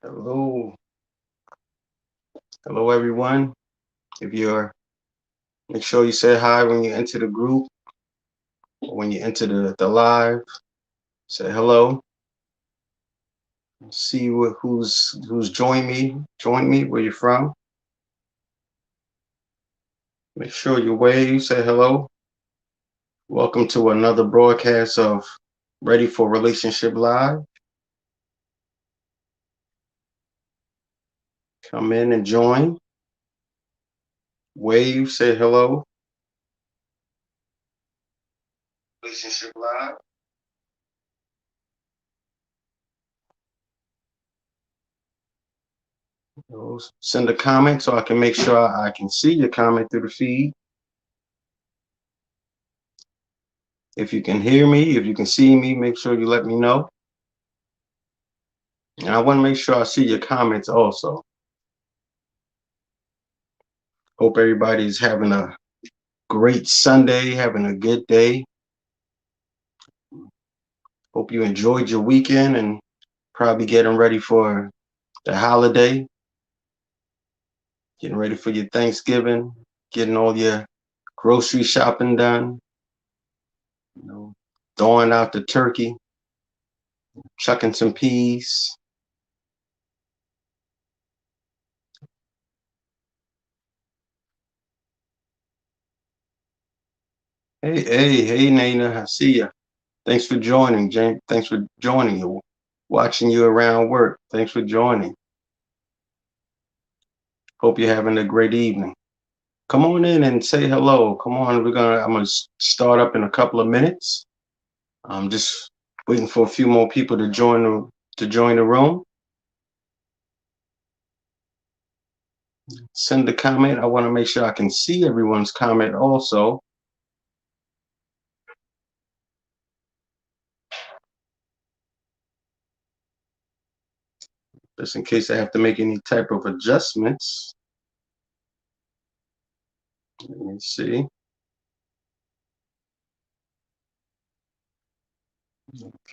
Hello, hello everyone. If you're, make sure you say hi when you enter the group or when you enter the live. Say hello. See who's joined me. Join me. Where you from? Make sure you wave. Say hello. Welcome to another broadcast of Ready for Relationship Live. Come in and join. Wave. Say hello. Relationship Live. Send a comment so I can make sure I can see your comment through the feed. If you can hear me, if you can see me, make sure you let me know. And I want to make sure I see your comments also. Hope everybody's having a great Sunday, having a good day. Hope you enjoyed your weekend and probably getting ready for the holiday, getting ready for your Thanksgiving, getting all your grocery shopping done, throwing out the turkey, chucking some peas. Hey, Nana, I see you. Thanks for joining, James. Thanks for joining you. Watching you around work. Thanks for joining. Hope you're having a great evening. Come on in and say hello. Come on, I'm gonna start up in a couple of minutes. I'm just waiting for a few more people to join the room. Send a comment. I want to make sure I can see everyone's comment also. Just in case I have to make any type of adjustments. Let me see.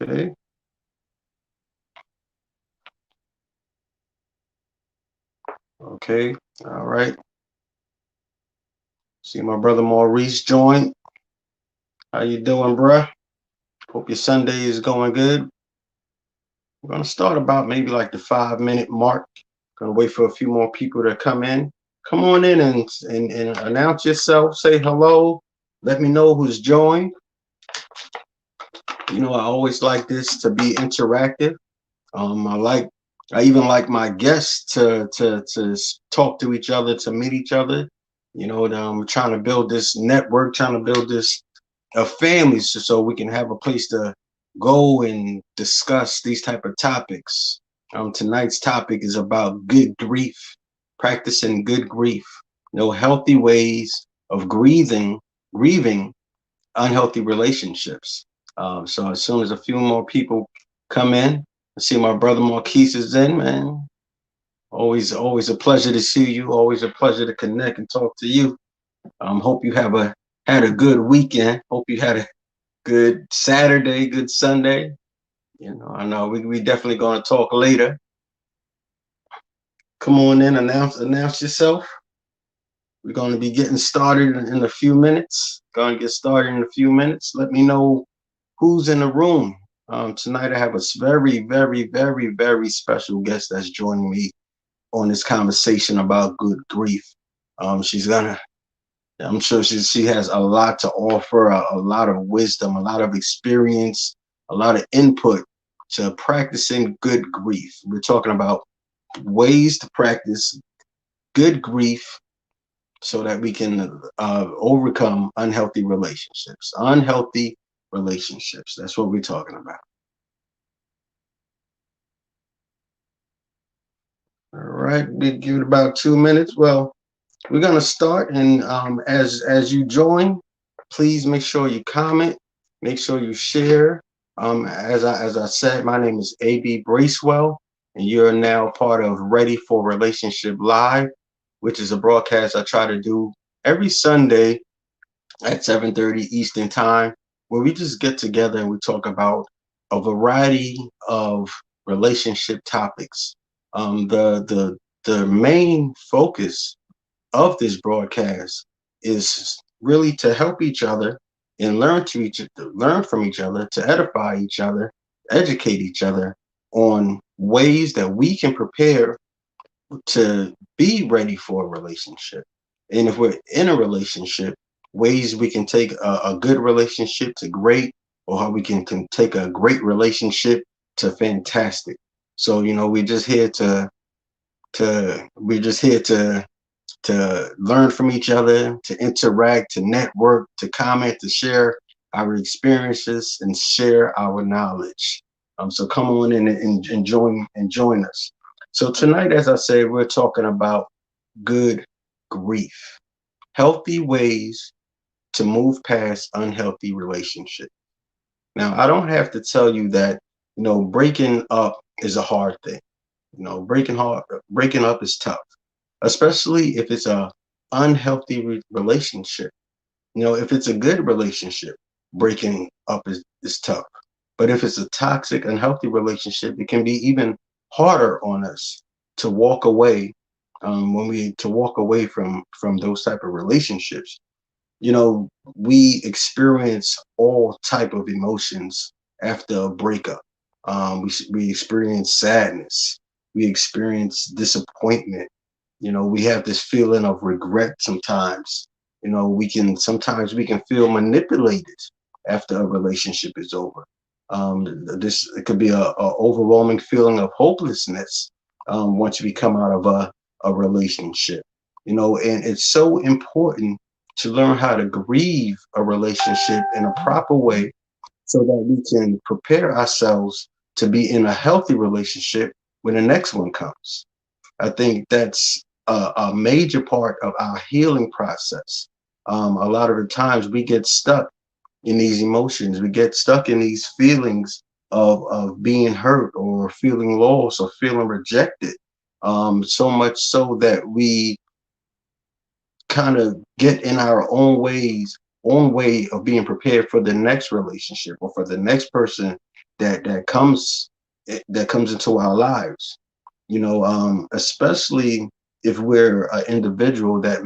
Okay. Okay. All right. See my brother Maurice join. How you doing, bruh? Hope your Sunday is going good. We're gonna start about maybe like the 5-minute mark. Gonna wait for a few more people to come in. Come on in and announce yourself. Say hello. Let me know who's joined. You know, I always like this to be interactive. I even like my guests to talk to each other, to meet each other. You know, I'm trying to build this network, trying to build this families so we can have a place to go and discuss these type of topics. Tonight's topic is about good grief, practicing good grief. Healthy ways of grieving unhealthy relationships. So as soon as a few more people come in, I see my brother Marquis is in, man. Always a pleasure to see you. Always a pleasure to connect and talk to you. Hope you had a good weekend. Hope you had a good Saturday, good Sunday. I know we definitely gonna talk later. Come on in, announce yourself. We're gonna be getting started in a few minutes. Gonna get started in a few minutes. Let me know who's in the room. Tonight I have a very, very, very, very special guest that's joining me on this conversation about good grief. I'm sure she has a lot to offer, a lot of wisdom, a lot of experience, a lot of input to practicing good grief. We're talking about ways to practice good grief so that we can overcome unhealthy relationships. Unhealthy relationships. That's what we're talking about. All right, we give it about 2 minutes. Well, we're gonna start, and as you join, please make sure you comment, make sure you share. As I said, my name is AB Bracewell, and you're now part of Ready for Relationship Live, which is a broadcast I try to do every Sunday at 7:30 Eastern Time, where we just get together and we talk about a variety of relationship topics. The main focus of this broadcast is really to help each other and learn from each other, to edify each other, educate each other on ways that we can prepare to be ready for a relationship. And if we're in a relationship, ways we can take a good relationship to great, or how we can take a great relationship to fantastic. So, we're just here to learn from each other, to interact, to network, to comment, to share our experiences and share our knowledge. So come on in and join us. So tonight, as I said, we're talking about good grief, healthy ways to move past unhealthy relationships. Now, I don't have to tell you that, breaking up is a hard thing. Breaking up is tough, especially if it's a unhealthy relationship. If it's a good relationship, breaking up is tough. But if it's a toxic, unhealthy relationship, it can be even harder on us to walk away, when we to walk away from those type of relationships. We experience all type of emotions after a breakup. We experience sadness. We experience disappointment. We have this feeling of regret sometimes. We can feel manipulated after a relationship is over. This it could be a overwhelming feeling of hopelessness, once we come out of a relationship. And it's so important to learn how to grieve a relationship in a proper way so that we can prepare ourselves to be in a healthy relationship when the next one comes. I think that's a major part of our healing process. A lot of the times we get stuck in these emotions, we get stuck in these feelings of being hurt or feeling lost or feeling rejected. So much so that we kind of get in our own way of being prepared for the next relationship or for the next person that comes into our lives. Especially if we're an individual that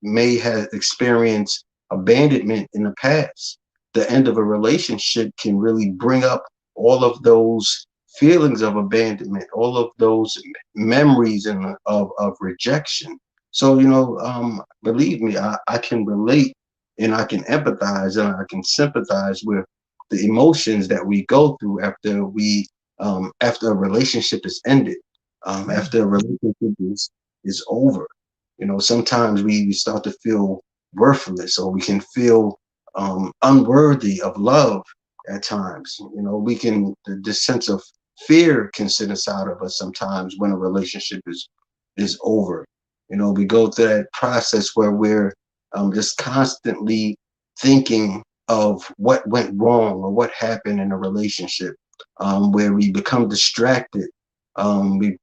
may have experienced abandonment in the past. The end of a relationship can really bring up all of those feelings of abandonment, all of those memories of rejection. So, believe me, I can relate and I can empathize and I can sympathize with the emotions that we go through after a relationship is ended, after a relationship is over. Sometimes we start to feel worthless, or we can feel unworthy of love at times. This sense of fear can sit inside of us sometimes when a relationship is over. We go through that process where we're just constantly thinking of what went wrong or what happened in a relationship, where we become distracted. We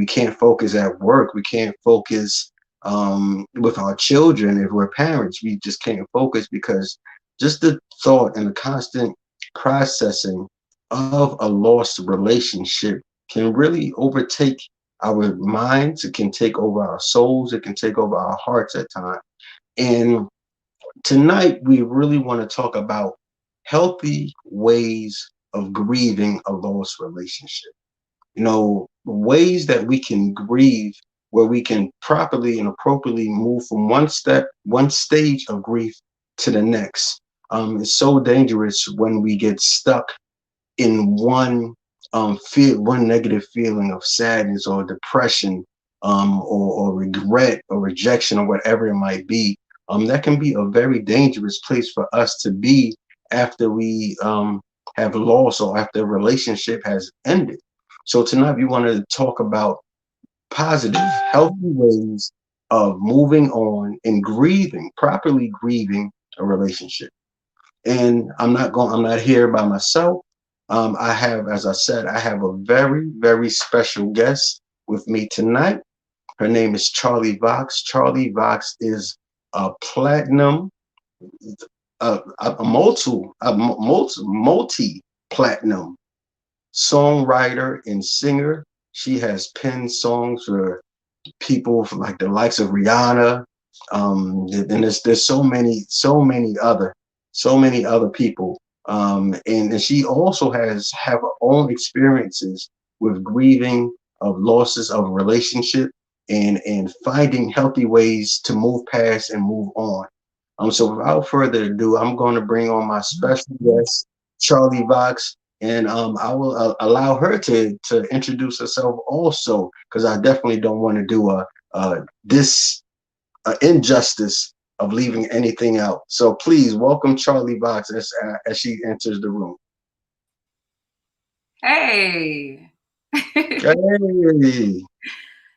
can't focus at work. We can't focus with our children. If we're parents, we just can't focus because just the thought and the constant processing of a lost relationship can really overtake our minds. It can take over our souls. It can take over our hearts at times. And tonight, we really want to talk about healthy ways of grieving a lost relationship. Ways that we can grieve, where we can properly and appropriately move from one stage of grief to the next. It's so dangerous when we get stuck in one negative feeling of sadness or depression, or regret or rejection or whatever it might be. That can be a very dangerous place for us to be after we have lost or after a relationship has ended. So tonight we want to talk about positive, healthy ways of moving on and properly grieving a relationship. And I'm not here by myself. As I said, I have a very, very special guest with me tonight. Her name is Charlie Vox. Charlie Vox is a platinum, multi platinum songwriter and singer. She has penned songs for people like the likes of Rihanna. And there's so many other people. And she also have her own experiences with grieving, of losses of relationship, and finding healthy ways to move past and move on. So without further ado, I'm going to bring on my special guest, Charlie Vox, and I will allow her to introduce herself also, because I definitely don't want to do this injustice of leaving anything out. So please welcome Charlie Vox as she enters the room. Hey. Hey,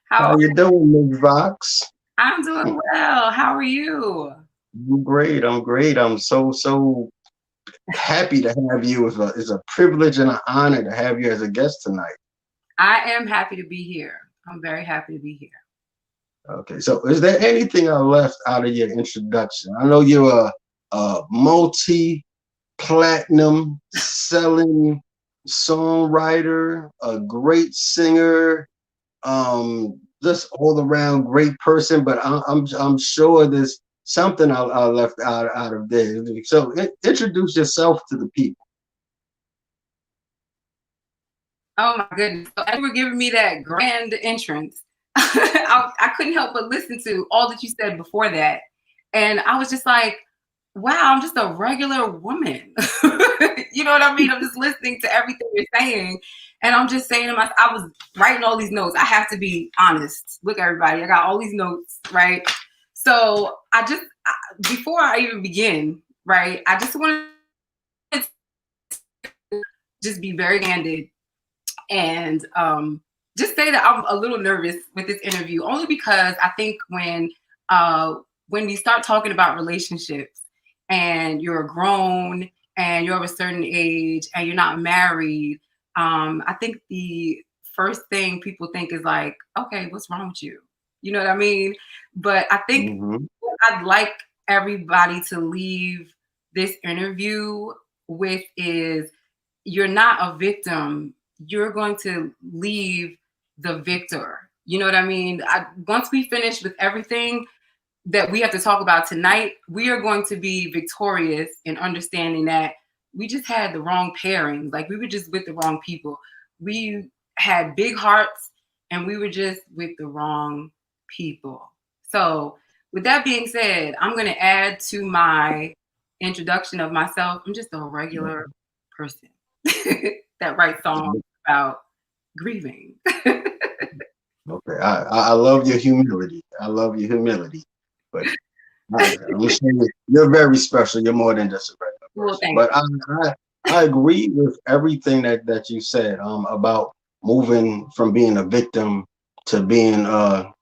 how How you doing, Ms. Vox? I'm doing well. How are you? I'm great. I'm great. I'm so happy to have you. It's a privilege and an honor to have you as a guest tonight. I am happy to be here. I'm very happy to be here. Okay, so is there anything I left out of your introduction? I know you're a multi-platinum selling songwriter, a great singer, just all around great person. But I'm sure there's something I left out of there. So introduce yourself to the people. Oh my goodness. So as you were giving me that grand entrance, I couldn't help but listen to all that you said before that. And I was just like, wow, I'm just a regular woman. You know what I mean? I'm just listening to everything you're saying. And I'm just saying to myself, I was writing all these notes. I have to be honest. Look, everybody, I got all these notes, right? So before I even begin, right, I just want to just be very candid and just say that I'm a little nervous with this interview, only because I think when we start talking about relationships and you're grown and you're of a certain age and you're not married, I think the first thing people think is like, okay, what's wrong with you? You know what I mean? But I think what I'd like everybody to leave this interview with is you're not a victim. You're going to leave the victor. You know what I mean? Once we finish with everything that we have to talk about tonight, we are going to be victorious in understanding that we just had the wrong pairing. Like we were just with the wrong people. We had big hearts and we were just with the wrong people. So with that being said, I'm going to add to my introduction of myself. I'm just a regular person that writes songs about grieving. Okay, I love your humility. I love your humility, but I'm sure you're very special. You're more than just a regular person. Well, But I agree with everything that you said about moving from being a victim to being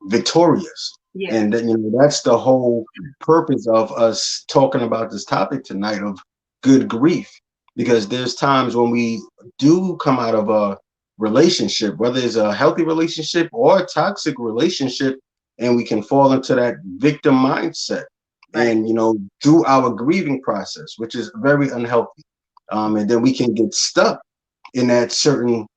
victorious. yeah. And then, that's the whole purpose of us talking about this topic tonight of good grief, because there's times when we do come out of a relationship, whether it's a healthy relationship or a toxic relationship, and we can fall into that victim mindset. Right. And through our grieving process, which is very unhealthy, and then we can get stuck in that certain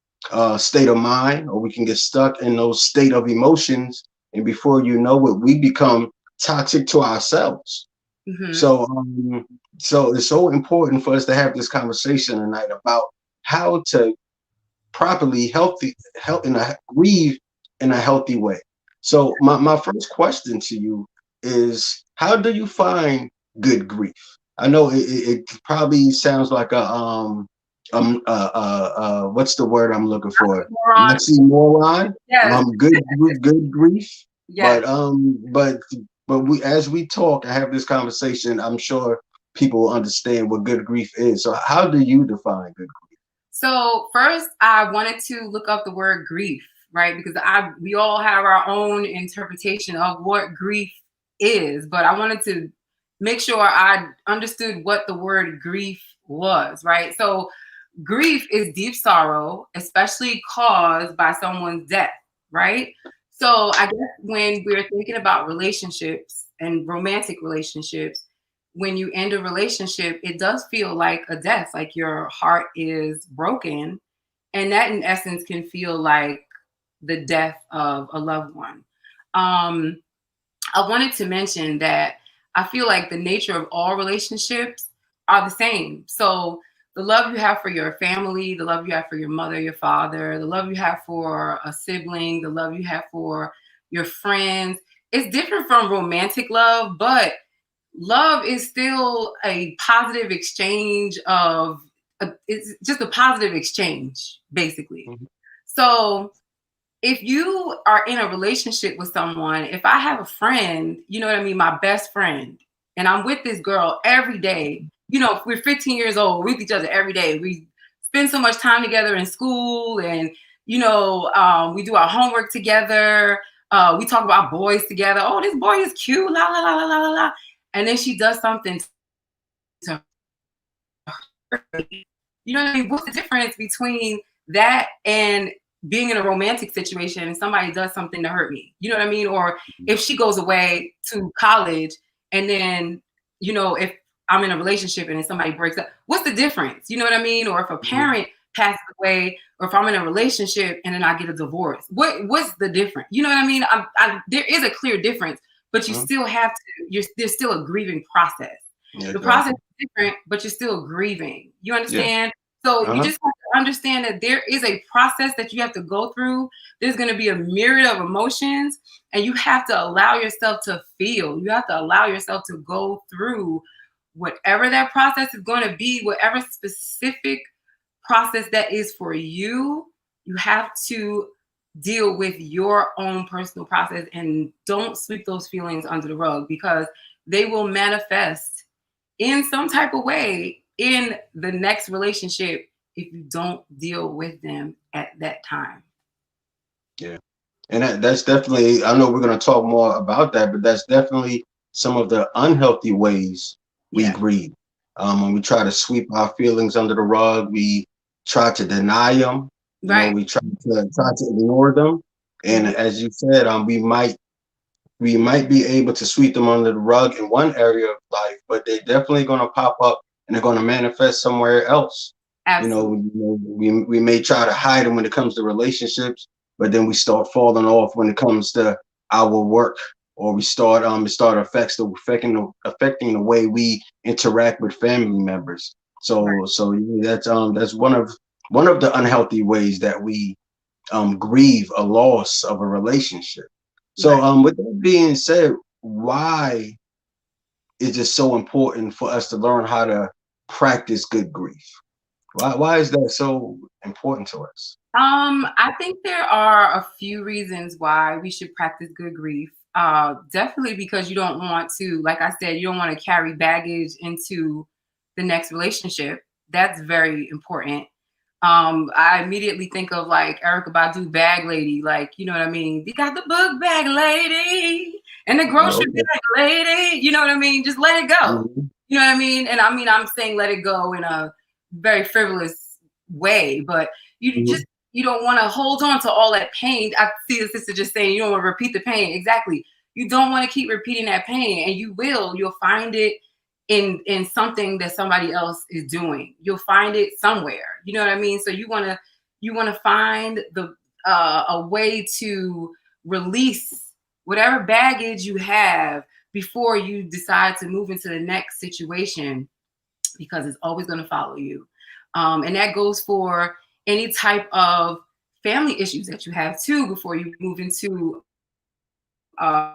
state of mind, or we can get stuck in those state of emotions, and before you know it, we become toxic to ourselves. Mm-hmm. So it's so important for us to have this conversation tonight about how to properly grieve in a healthy way. So my first question to you is, how do you find good grief? I know it probably sounds like what's the word I'm looking for? Oxymoron. Yes. Good grief. Yes. But as we talk and have this conversation, I'm sure people will understand what good grief is. So how do you define good grief? So first, I wanted to look up the word grief, right? Because we all have our own interpretation of what grief is, but I wanted to make sure I understood what the word grief was, right? So grief is deep sorrow, especially caused by someone's death, right? So I guess when we're thinking about relationships and romantic relationships, when you end a relationship, it does feel like a death, like your heart is broken. And that in essence can feel like the death of a loved one. I wanted to mention that I feel like the nature of all relationships are the same. So the love you have for your family, the love you have for your mother, your father, the love you have for a sibling, the love you have for your friends, it's different from romantic love, but love is still a positive exchange of, it's just a positive exchange, basically. Mhm. So if you are in a relationship with someone, if I have a friend, you know what I mean, my best friend, and I'm with this girl every day, you know, we're 15 years old, we're with each other every day. We spend so much time together in school, and, you know, we do our homework together. We talk about boys together. Oh, this boy is cute, la, la, la, la, la, la. And then she does something to her. You know what I mean? What's the difference between that and being in a romantic situation and somebody does something to hurt me? You know what I mean? Or if she goes away to college and then, you know, if I'm in a relationship and then somebody breaks up, what's the difference? You know what I mean? Or if a Mhm. parent passes away, or if I'm in a relationship and then I get a divorce, what's the difference? You know what I mean? There is a clear difference, but you Mhm. still have to, there's still a grieving process. Yeah, The process exactly. is different, but you're still grieving. You Yeah. understand? So you Uh-huh. just have to understand that there is a process that you have to go through. There's going to be a myriad of emotions, and you have to allow yourself to feel. You have to allow yourself to go through whatever that process is going to be, whatever specific process that is for you. You have to deal with your own personal process, and don't sweep those feelings under the rug, because they will manifest in some type of way in the next relationship if you don't deal with them at that time. Yeah. And that's definitely, I know we're going to talk more about that, but that's definitely some of the unhealthy ways we Yeah. grieve. When we try to sweep our feelings under the rug, we try to deny them. You know, Right. we try to ignore them. And Mhm. as you said, we might be able to sweep them under the rug in one area of life, but they're definitely going to pop up and they're going to manifest somewhere else. Absolutely. We may try to hide them when it comes to relationships, but then we start falling off when it comes to our work, or we start it start affecting the way we interact with family members. Right. So yeah, that's one of the unhealthy ways that we grieve a loss of a relationship. So, Right. with that being said, why is it so important for us to learn how to practice good grief? Why is that so important to us? I think there are a few reasons why we should practice good grief. Definitely because you don't want to, like I said, you don't want to carry baggage into the next relationship. That's very important. I immediately think of like Erica Badu, Bag Lady, like, you know what I mean? You got the book bag lady and the grocery Okay. bag lady, you know what I mean? Just let it go. Mhm. You know what I mean? And I mean, I'm saying let it go in a very frivolous way, but you just, Mhm. you don't want to hold on to all that pain. I see the sister just saying you don't want to repeat the pain. Exactly. You don't want to keep repeating that pain, and you'll find it in something that somebody else is doing. You'll find it somewhere. You know what I mean? So you want to find the a way to release whatever baggage you have before you decide to move into the next situation, because it's always going to follow you. And that goes for any type of family issues that you have too before you move into a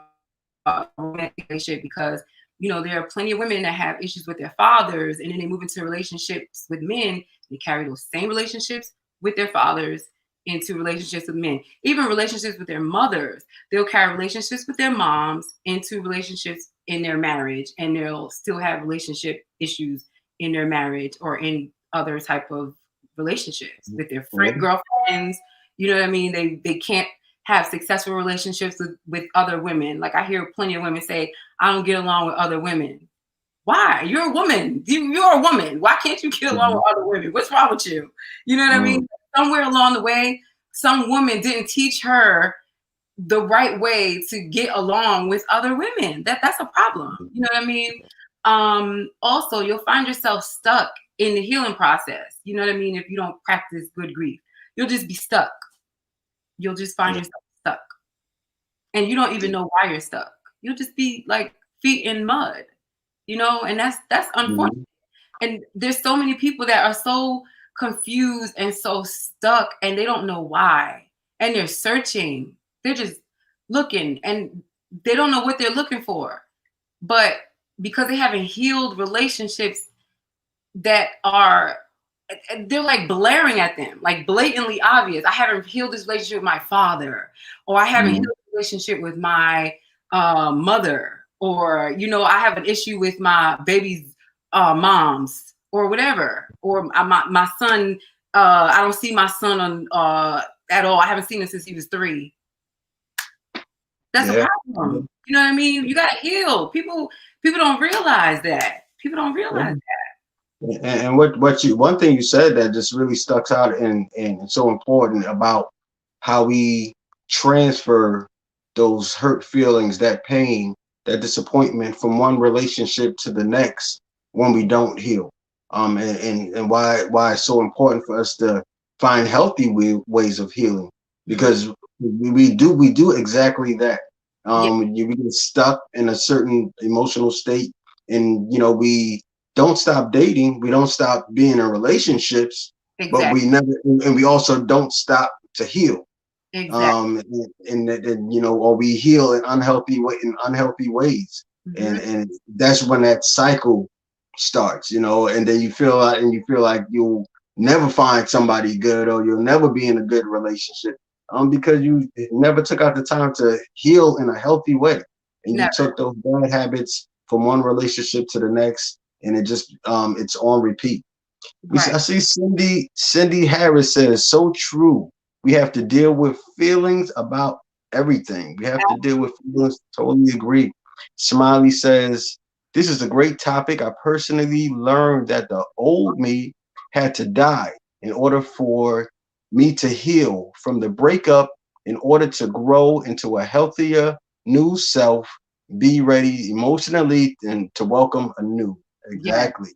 romantic relationship, because there are plenty of women that have issues with their fathers, and then they move into relationships with men. They carry those same relationships with their fathers into relationships with men, even relationships with their mothers. They'll carry relationships with their moms into relationships in their marriage, and they'll still have relationship issues in their marriage or in other type of relationships with their Yeah. girlfriends. You know what I mean? They can't have successful relationships with other women. Like I hear plenty of women say, I don't get along with other women. Why? You're a woman. You're a woman. Why can't you get along Mhm. with other women? What's wrong with you? You know what I Mm. mean? Somewhere along the way, some woman didn't teach her the right way to get along with other women. That's a problem. You know what I mean? Also, you'll find yourself stuck in the healing process. You know what I mean? If you don't practice good grief, you'll just be stuck. you'll just find yourself stuck. And you don't even know why you're stuck. You'll just be like feet in mud, and that's unfortunate. Mhm. And there's so many people that are so confused and so stuck and they don't know why. And they're searching. They're just looking and they don't know what they're looking for. But because they haven't healed relationships that are, they're like blaring at them, like blatantly obvious. I haven't healed this relationship with my father, or I haven't healed Mhm. this relationship with my mother, or I have an issue with my baby's moms, or whatever, or my son. I don't see my son on at all. I haven't seen him since he was 3. That's a Yeah. problem. You know what I mean? You gotta heal. People don't realize that. People don't Yeah. realize And what you one thing you said that just really stuck out and so important about how we transfer those hurt feelings, that pain, that disappointment from one relationship to the next when we don't heal. And why it's so important for us to find healthy ways of healing, that. because we do exactly that. Yeah, We get stuck in a certain emotional state, and we don't stop dating, we don't stop being in relationships, but exactly. we never, and we also don't stop to heal. Exactly. Or we heal in unhealthy ways, Hmm. and that's when that cycle starts, and then you feel like you'll never find somebody good, or you'll never be in a good relationship, because you never took out the time to heal in a healthy way, and you Never. took those bad habits from one relationship to the next, and it's on repeat. I Right. see Cindy Harris says, so true. We have to deal with feelings about everything. We have to deal with feelings. Totally agree. Smiley says, this is a great topic. I personally learned that the old me had to die in order for me to heal from the breakup, in order to grow into a healthier new self, be ready emotionally, and to welcome a new. Yes. Exactly.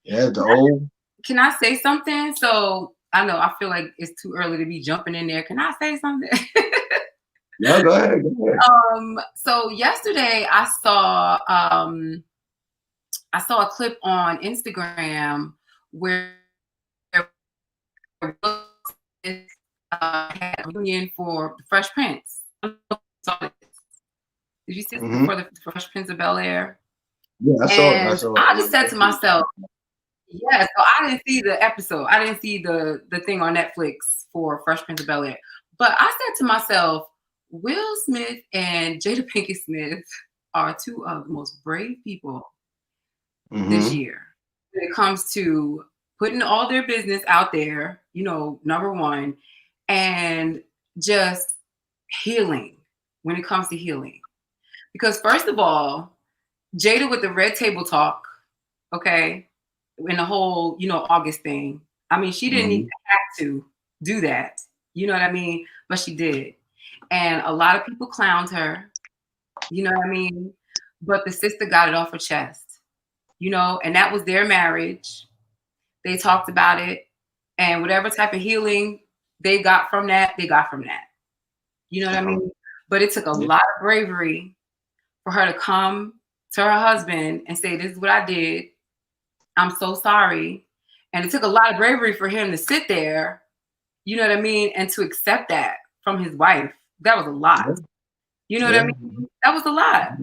Yeah, the old. Can I say something? So I know I feel like it's too early to be jumping in there. Can I say something? No, go ahead. Go ahead. So yesterday I saw a clip on Instagram where Will Smith had a reunion for the Fresh Prince. Did you see this Hmm. before the Fresh Prince of Bel-Air? Yeah, I saw it. I And saw it. I just said to myself, yeah, so I didn't see the episode. I didn't see the thing on Netflix for Fresh Prince of Bel-Air. But I said to myself, Will Smith and Jada Pinkett Smith are two of the most brave people this Hmm. year when it comes to putting all their business out there, number one, and just healing when it comes to healing. Because first of all, Jada with the red table talk, okay, in the whole, August thing. I mean, she didn't even Hmm. have to do that. You know what I mean? But she did. And a lot of people clowned her, you know what I mean? But the sister got it off her chest, and that was their marriage. They talked about it. And whatever type of healing they got from that, they got from that. You know what I Uh-huh. mean? But it took a Yeah. lot of bravery for her to come to her husband and say, this is what I did. I'm so sorry. And it took a lot of bravery for him to sit there, you know what I mean, and to accept that from his wife. That was a lot. Yeah. You know what I Yeah. mean? That was a lot.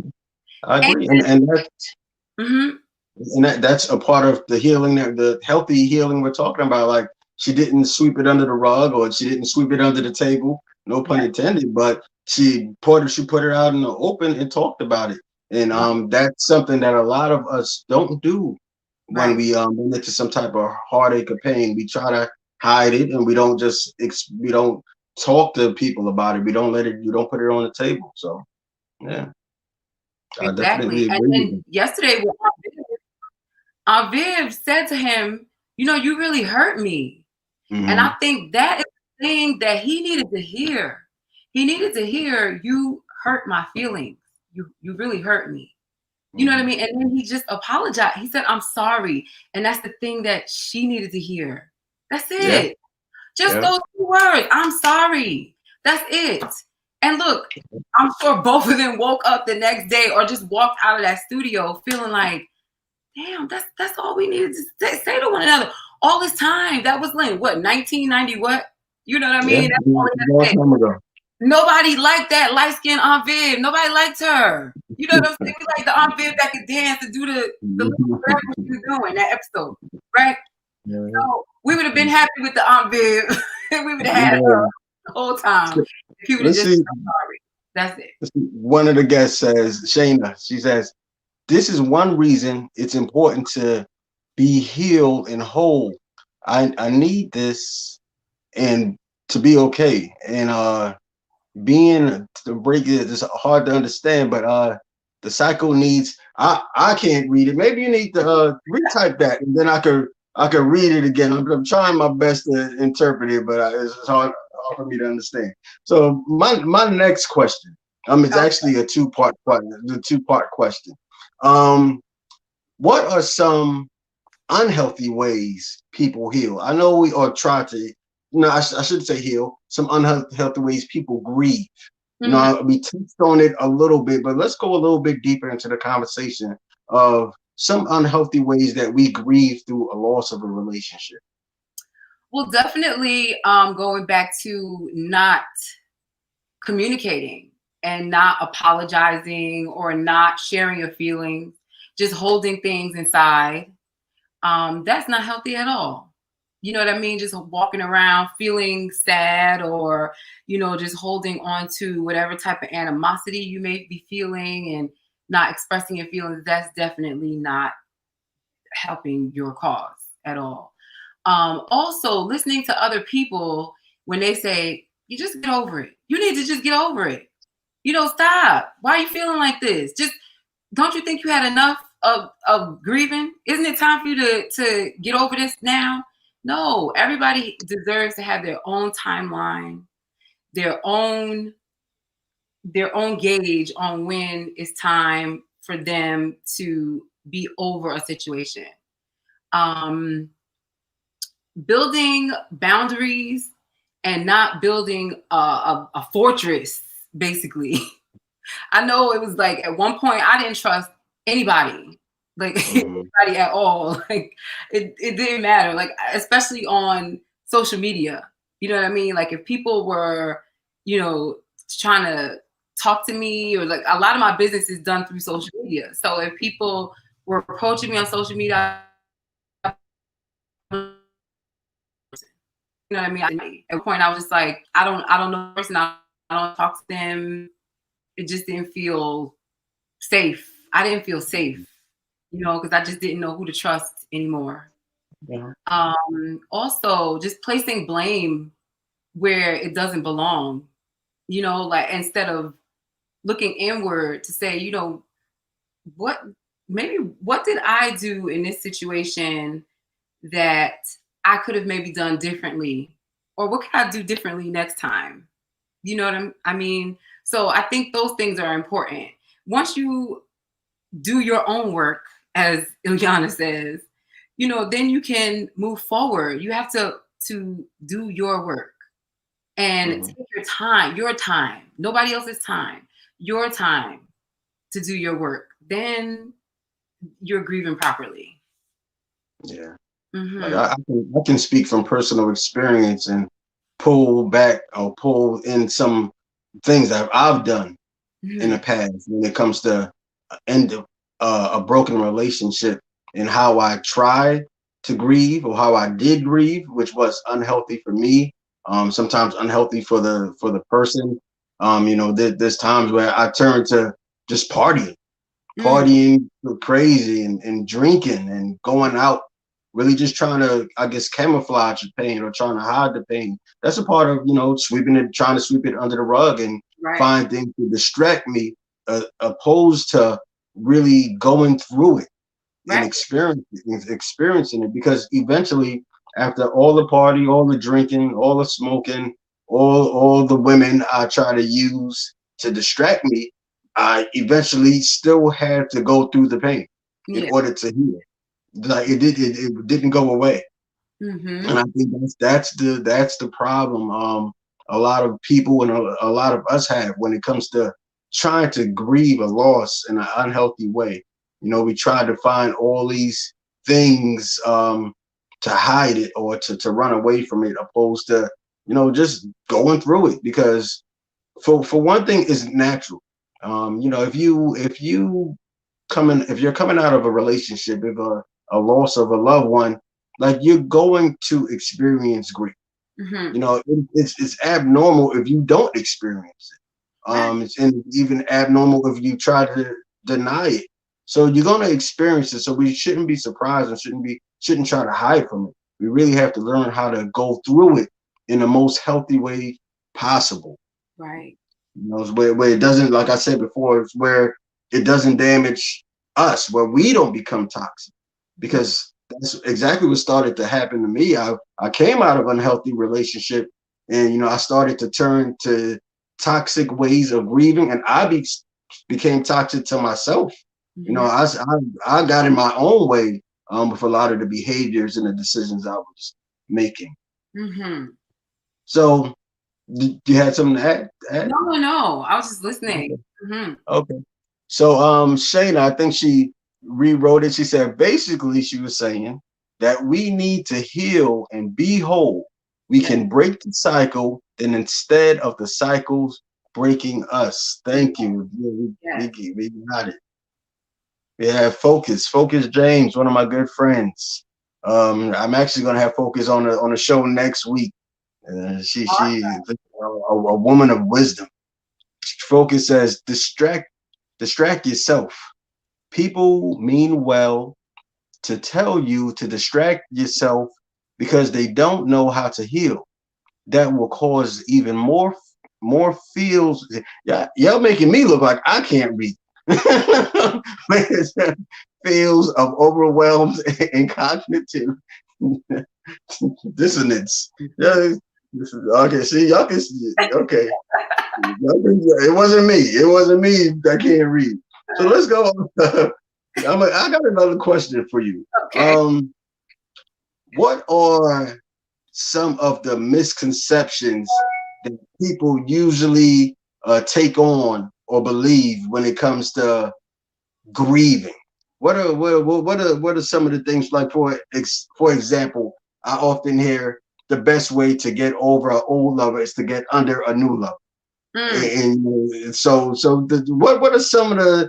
I And agree, mhm, that's a part of the healing, the healthy healing we're talking about. Like, she didn't sweep it under the rug, or she didn't sweep it under the table. No pun yeah, intended. But she put it out in the open and talked about it. And right, that's something that a lot of us don't do when right. we run into some type of heartache or pain. We try to hide it, and we don't we don't talk to people about it. We don't let it. You don't put it on the table. So yeah, I Exactly. definitely And agree with then you. yesterday, Aunt Viv said to him, you really hurt me. And I Hmm. think that is the thing that he needed to hear. He needed to hear, you hurt my feelings. You really hurt me. You know what I Hmm. mean? And then he just apologized. He said, I'm sorry. And that's the thing that she needed to hear. That's Yeah, it. Just yeah. those 2 words. I'm sorry. That's it. And look, I'm sure both of them woke up the next day or just walked out of that studio feeling like, damn, that's all we needed to say to one another. All this time. That was like, what, 1990 what? You know what I mean? Yeah, That's all a we long had to say. time ago. Nobody liked that light-skinned Aunt Viv. Nobody liked her. You know what I'm saying? We like the Aunt Viv that could dance and do the little whatever she was doing, that episode, right? So we would have been happy with the Aunt Viv. We would have had her the whole time. If he would have Let's just see. sorry. That's it. One of the guests says, Shayna, she says, this is one reason it's important to be healed and whole. I need this and to be okay. And being to break it is hard to understand, but the cycle needs I can't read it. Maybe you need to retype that and then I could read it again. I'm trying my best to interpret it, but it's hard for me to understand. So my next question, it's actually a two-part question. What are some unhealthy ways people heal? I know we or try to, I should say heal. Some unhealthy ways people grieve. We touched on it a little bit, but let's go a little bit deeper into the conversation of some unhealthy ways that we grieve through a loss of a relationship. Well, definitely going back to not communicating and not apologizing or not sharing your feelings, just holding things inside. That's not healthy at all. You know what I mean? Just walking around feeling sad or, just holding on to whatever type of animosity you may be feeling and not expressing your feelings. That's definitely not helping your cause at all. Also, listening to other people when they say, you just get over it. You need to just get over it. Stop. Why are you feeling like this? Just don't you think you had enough of grieving? Isn't it time for you to get over this now? No, everybody deserves to have their own timeline, their own gauge on when it's time for them to be over a situation. Building boundaries and not building a fortress, basically. I know it was like at one point I didn't trust anybody, like anybody at all. Like it didn't matter, like especially on social media. You know what I mean? Like if people were, trying to talk to me, or like a lot of my business is done through social media. So if people were approaching me on social media, you know what I mean? At one point I was just like, I don't know the person, I don't talk to them. It just didn't feel safe. I didn't feel safe, because I just didn't know who to trust anymore. Yeah. Also, just placing blame where it doesn't belong, like instead of looking inward to say, what did I do in this situation that I could have maybe done differently? Or what can I do differently next time? You know what I mean? So I think those things are important. Once you do your own work, as Ilyana says, then you can move forward. You have to do your work and take your time, nobody else's time, your time to do your work. Then you're grieving properly. Yeah. Like I can speak from personal experience and pull back or pull in some things that I've done in the past when it comes to end of a broken relationship and how I tried to grieve or how I did grieve, which was unhealthy for me. Sometimes unhealthy for the person. There's times where I turn to just partying crazy and drinking and going out, really just trying to, I guess, camouflage the pain or trying to hide the pain. That's a part of, trying to sweep it under the rug and find things to distract me, opposed to really going through it and experiencing it. Because eventually, after all the party, all the drinking, all the smoking, all the women I try to use to distract me, I eventually still had to go through the pain in order to heal. Like it didn't go away. And I think that's the problem. a lot of people and a lot of us have when it comes to trying to grieve a loss in an unhealthy way. You know, we try to find all these things to hide it or to run away from it, opposed to, you know, just going through it. Because for one thing, it's natural. You know, if you're coming out of a relationship, if a loss of a loved one, like, you're going to experience grief. Mm-hmm. You know, it's abnormal if you don't experience it. It's and even abnormal if you try to deny it. So you're gonna experience it. So we shouldn't be surprised and shouldn't try to hide from it. We really have to learn how to go through it in the most healthy way possible. Right. You know, it's where it doesn't, like I said before, it's where it doesn't damage us, where we don't become toxic. Because that's exactly what started to happen to me. I came out of an unhealthy relationship, and, you know, I started to turn to toxic ways of grieving, and became toxic to myself. You know, I got in my own way with a lot of the behaviors and the decisions I was making. Mm-hmm. So, you had something to add? No. I was just listening. Okay. Mm-hmm. Okay. So, Shayna, I think she rewrote it. She said basically she was saying that we need to heal and be whole. We can break the cycle, then instead of the cycles breaking us. Thank you. We got it. Yeah, Focus James, one of my good friends. I'm actually gonna have Focus on the show next week. She a woman of wisdom. Focus says distract yourself. People mean well to tell you to distract yourself because they don't know how to heal. That will cause even more feels. Yeah, y'all making me look like I can't read. Feels of overwhelmed and cognitive dissonance. Yeah, okay. See, y'all can see it. Okay. It wasn't me. It wasn't me that can't read. So let's go. I got another question for you. Okay. What are some of the misconceptions that people usually take on or believe when it comes to grieving? What are some of the things, like, for example, I often hear the best way to get over an old lover is to get under a new lover. And so what are some of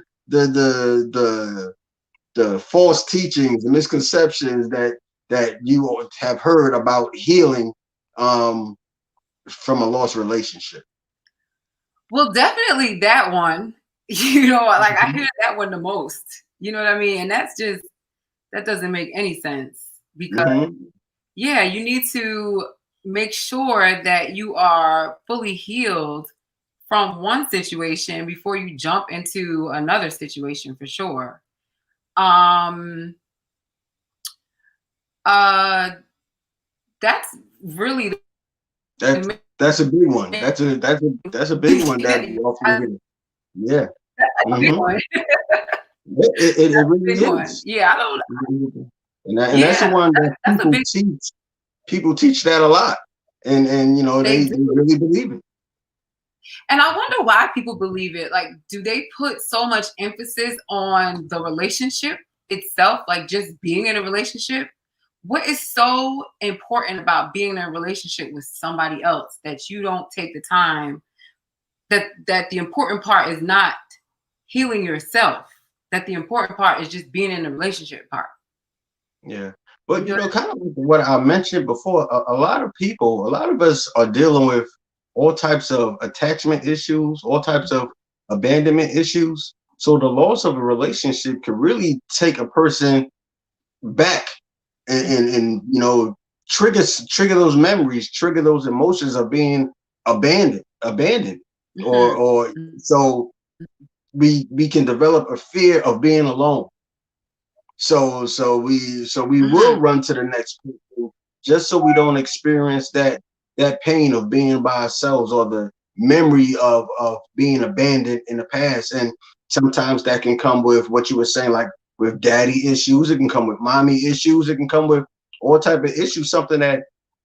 the false teachings and misconceptions that you have heard about healing from a lost relationship? Well, definitely that one. You know, like, I hear that one the most. You know what I mean? And that doesn't make any sense, because yeah, you need to make sure that you are fully healed from one situation before you jump into another situation, for sure. That's really that's a big one. That's a big one that we often hear. Yeah. That's a big one. It really is. Yeah, I don't. And that's the one that people teach that a lot, and you know, they really believe it. And I wonder why people believe it. Like, do they put so much emphasis on the relationship itself, like just being in a relationship? What is so important about being in a relationship with somebody else that you don't take the time, that the important part is not healing yourself, that the important part is just being in the relationship part? Yeah. But, you know, kind of like what I mentioned before, a lot of us are dealing with all types of attachment issues, all types of abandonment issues. So the loss of a relationship can really take a person back and you know, trigger those memories, trigger those emotions of being abandoned. Or so we can develop a fear of being alone. So we will run to the next person just so we don't experience that pain of being by ourselves, or the memory of being abandoned in the past. And sometimes that can come with what you were saying, like with daddy issues. It can come with mommy issues. It can come with all type of issues, something that,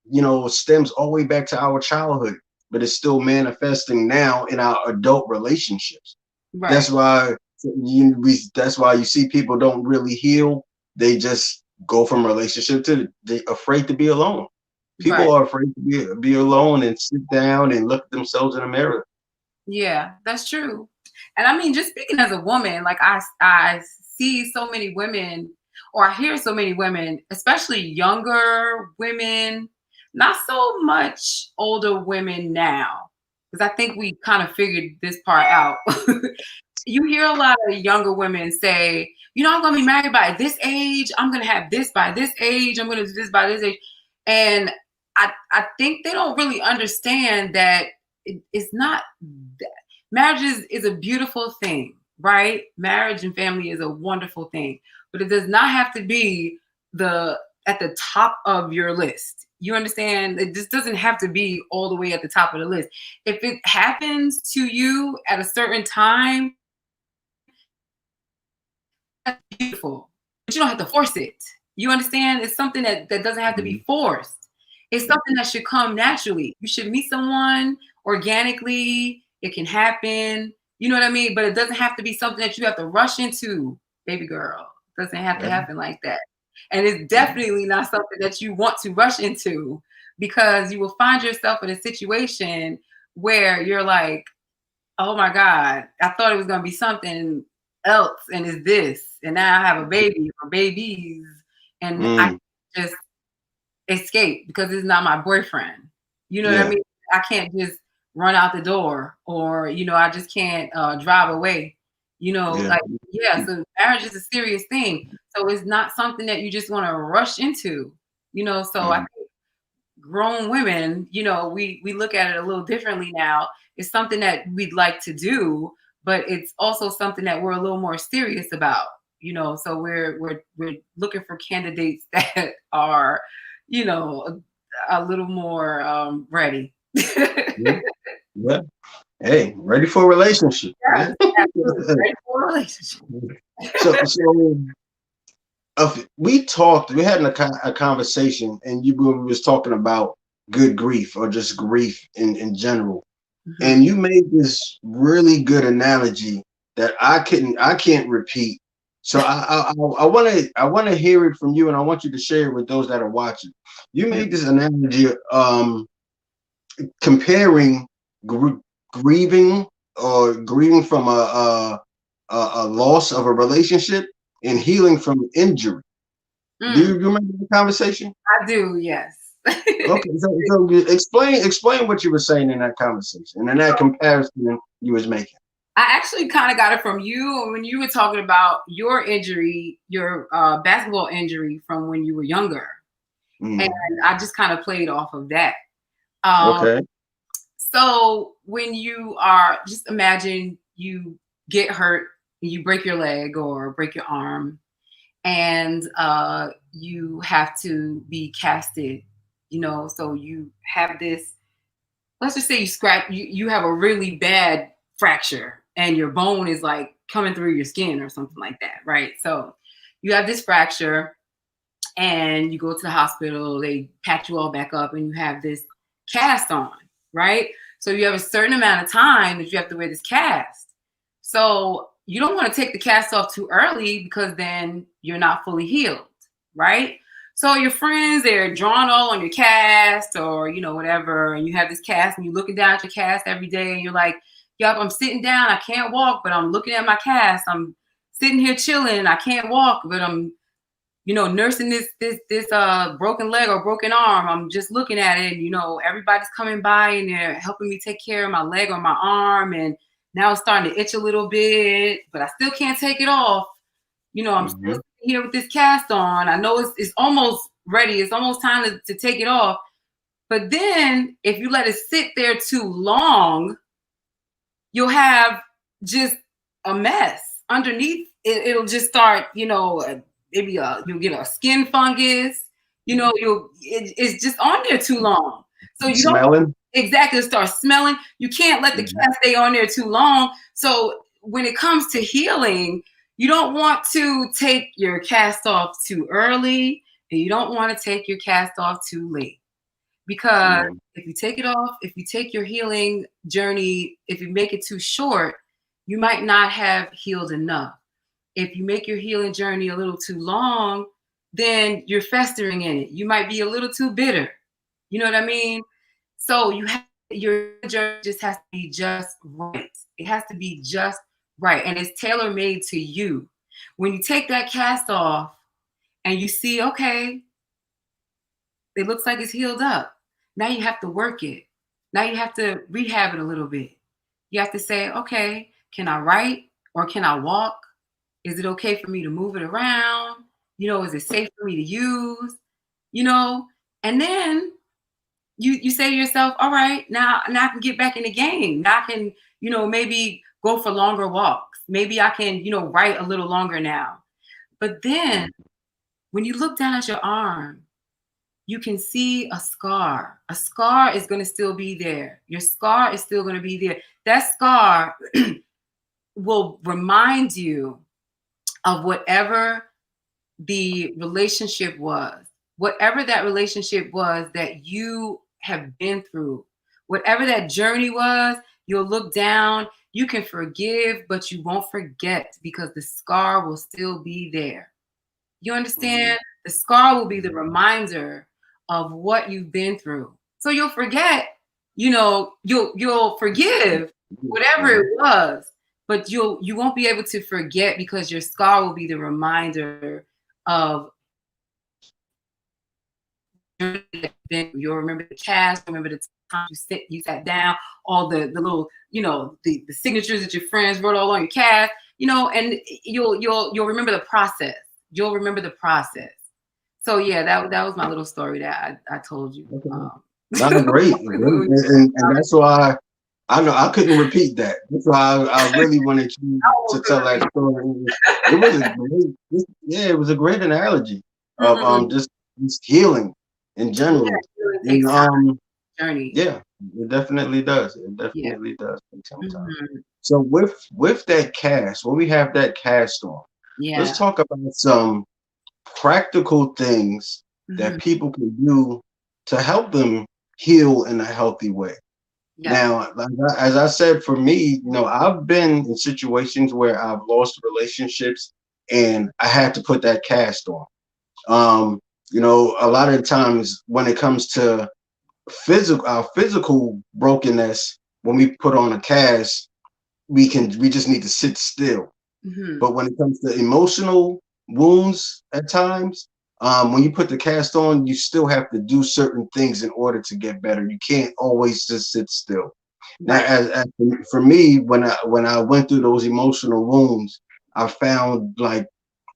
you know, stems all the way back to our childhood. but it's still manifesting now in our adult relationships. Right. That's why that's why you see people don't really heal. They just go from relationship to they afraid to be alone. Right. People are afraid to be alone and sit down and look at themselves in a mirror. Yeah, that's true. And I mean, just speaking as a woman, like I see so many women, or I hear so many women, especially younger women, not so much older women now, because I think we kind of figured this part out. You hear a lot of younger women say, you know, I'm going to be married by this age. I'm going to have this by this age. I'm going to do this by this age. And I think they don't really understand that it's not that. Marriage is a beautiful thing, right? Marriage and family is a wonderful thing, but it does not have to be the at the top of your list. You understand? It just doesn't have to be all the way at the top of the list. If it happens to you at a certain time, that's beautiful, but you don't have to force it. You understand? It's something that doesn't have to be forced. It's something that should come naturally. You should meet someone organically. It can happen. You know what I mean? But it doesn't have to be something that you have to rush into, baby girl. It doesn't have to happen like that. And it's definitely not something that you want to rush into, because you will find yourself in a situation where you're like, oh my God, I thought it was going to be something else, and it's this. And now I have a baby or babies, and I just escape because it's not my boyfriend. You know what I mean? I can't just run out the door, or, you know, I just can't drive away. You know, like, so marriage is a serious thing. So it's not something that you just want to rush into, you know. So I think grown women, you know, we look at it a little differently now. It's something that we'd like to do, but it's also something that we're a little more serious about, you know. So we're looking for candidates that are, you know, a little more ready. Yeah. Hey, ready for a relationship. Yeah, absolutely. Ready for a relationship. So we had a conversation, and we was talking about good grief, or just grief in general. And you made this really good analogy that I can't repeat. So I want to hear it from you, and I want you to share it with those that are watching. You made this analogy comparing grieving, or grieving from a loss of a relationship, and healing from injury. Do you remember the conversation? I do, yes. Okay, so explain what you were saying in that conversation and in that comparison you was making. I actually kind of got it from you when you were talking about your injury, your basketball injury from when you were younger. And I just kind of played off of that. Okay. So when you are, just imagine you get hurt, you break your leg or break your arm, and you have to be casted, you know. So you have this, let's just say you have a really bad fracture, and your bone is like coming through your skin or something like that, right? So you have this fracture, and you go to the hospital, they patch you all back up, and you have this cast on, right? So you have a certain amount of time that you have to wear this cast. So you don't want to take the cast off too early, because then you're not fully healed, right? So your friends, they're drawing all on your cast, or, you know, whatever, and you have this cast, and you're looking down at your cast every day, and you're like, yup, I'm sitting down, I can't walk, but I'm looking at my cast. I'm sitting here chilling, I can't walk, but I'm, you know, nursing this broken leg or broken arm. I'm just looking at it, and, you know, everybody's coming by and they're helping me take care of my leg or my arm, and now it's starting to itch a little bit, but I still can't take it off. You know, I'm still here with this cast on. I know it's almost ready. It's almost time to take it off. But then if you let it sit there too long, you'll have just a mess underneath. It'll just start, you know, maybe you'll get a skin fungus. You know, it's just on there too long. So you smelling. Exactly, start smelling. You can't let the cast stay on there too long. So when it comes to healing, you don't want to take your cast off too early, and you don't want to take your cast off too late. Because Yeah. if you take it off, if you take your healing journey, if you make it too short, you might not have healed enough. If you make your healing journey a little too long, then you're festering in it. You might be a little too bitter. You know what I mean? So your journey just has to be just right. It has to be just right. And it's tailor made to you. When you take that cast off and you see, okay, it looks like it's healed up. Now you have to work it. Now you have to rehab it a little bit. You have to say, okay, can I write or can I walk? Is it okay for me to move it around? Is it safe for me to use? You know, and then you say to yourself, all right, now I can get back in the game. Now I can, maybe go for longer walks. Maybe I can, write a little longer now. But then when you look down at your arm, you can see a scar. A scar is going to still be there. Your scar is still going to be there. That scar will remind you of whatever the relationship was, whatever that relationship was that you have been through, whatever that journey was. You'll look down, you can forgive, but you won't forget because the scar will still be there. You understand? The scar will be the reminder of what you've been through. So you'll forget, you'll forgive whatever it was, but you won't be able to forget because your scar will be the reminder of you'll remember the cast, remember the time you sat down, all the little, the signatures that your friends wrote all on your cast, and you'll remember the process. You'll remember the process. So yeah, that was my little story that I told you. Okay. That's great, and that's why I know I couldn't repeat that. That's why I really wanted you to tell that story. It was a great, yeah, it was a great analogy of just healing in general. Yeah, it And takes time. Journey. yeah, it definitely does. It Yeah. definitely does take some time. So with that cast, when we have that cast on, Yeah. let's talk about some practical things that people can do to help them heal in a healthy way. Yeah. Now, as I said, for me, I've been in situations where I've lost relationships and I had to put that cast on. A lot of times when it comes to our physical brokenness, when we put on a cast, we just need to sit still. But when it comes to emotional wounds at times, when you put the cast on, you still have to do certain things in order to get better. You can't always just sit still. Now, as for me, when I went through those emotional wounds, I found like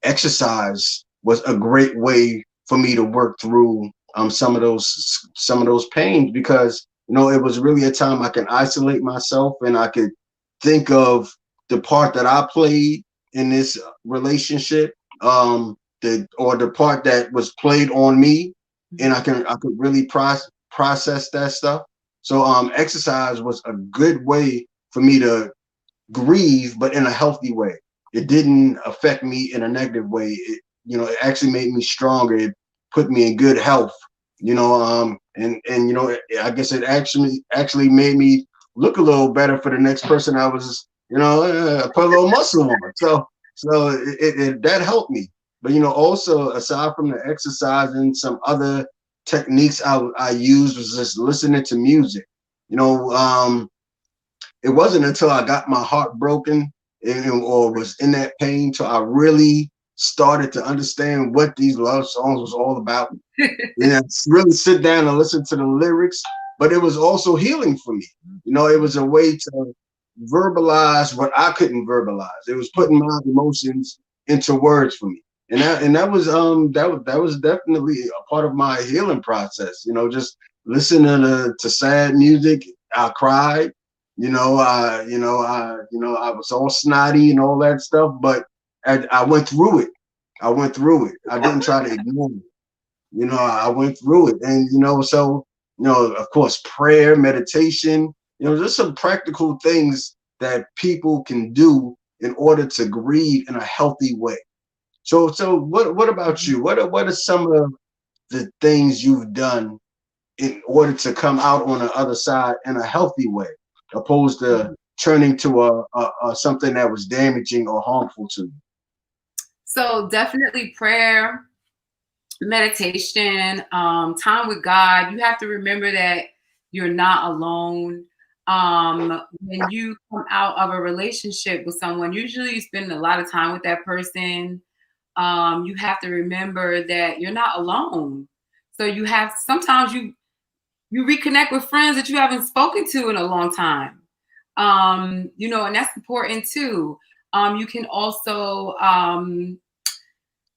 exercise was a great way for me to work through some of those pains, because it was really a time I can isolate myself and I could think of the part that I played in this relationship, the part that was played on me, and I could really process that stuff. So exercise was a good way for me to grieve, but in a healthy way. It didn't affect me in a negative way. It actually made me stronger. It put me in good health. And I guess it actually made me look a little better for the next person I was, put a little muscle on. So that helped me. But also aside from the exercise and some other techniques I used was just listening to music. It wasn't until I got my heart broken or was in that pain till I really started to understand what these love songs was all about. Really sit down and listen to the lyrics. But it was also healing for me. It was a way to verbalize what I couldn't verbalize. It was putting my emotions into words for me. And that was definitely a part of my healing process. Just listening to sad music. I cried. I was all snotty and all that stuff, but I went through it. I didn't try to ignore it. I went through it, and so of course, prayer, meditation. There's some practical things that people can do in order to grieve in a healthy way. So what about you? What are some of the things you've done in order to come out on the other side in a healthy way, opposed to turning to a something that was damaging or harmful to you? So definitely prayer, meditation, time with God. You have to remember that you're not alone. When you come out of a relationship with someone, usually you spend a lot of time with that person. You have to remember that you're not alone. So you have sometimes you reconnect with friends that you haven't spoken to in a long time. And that's important too. You can also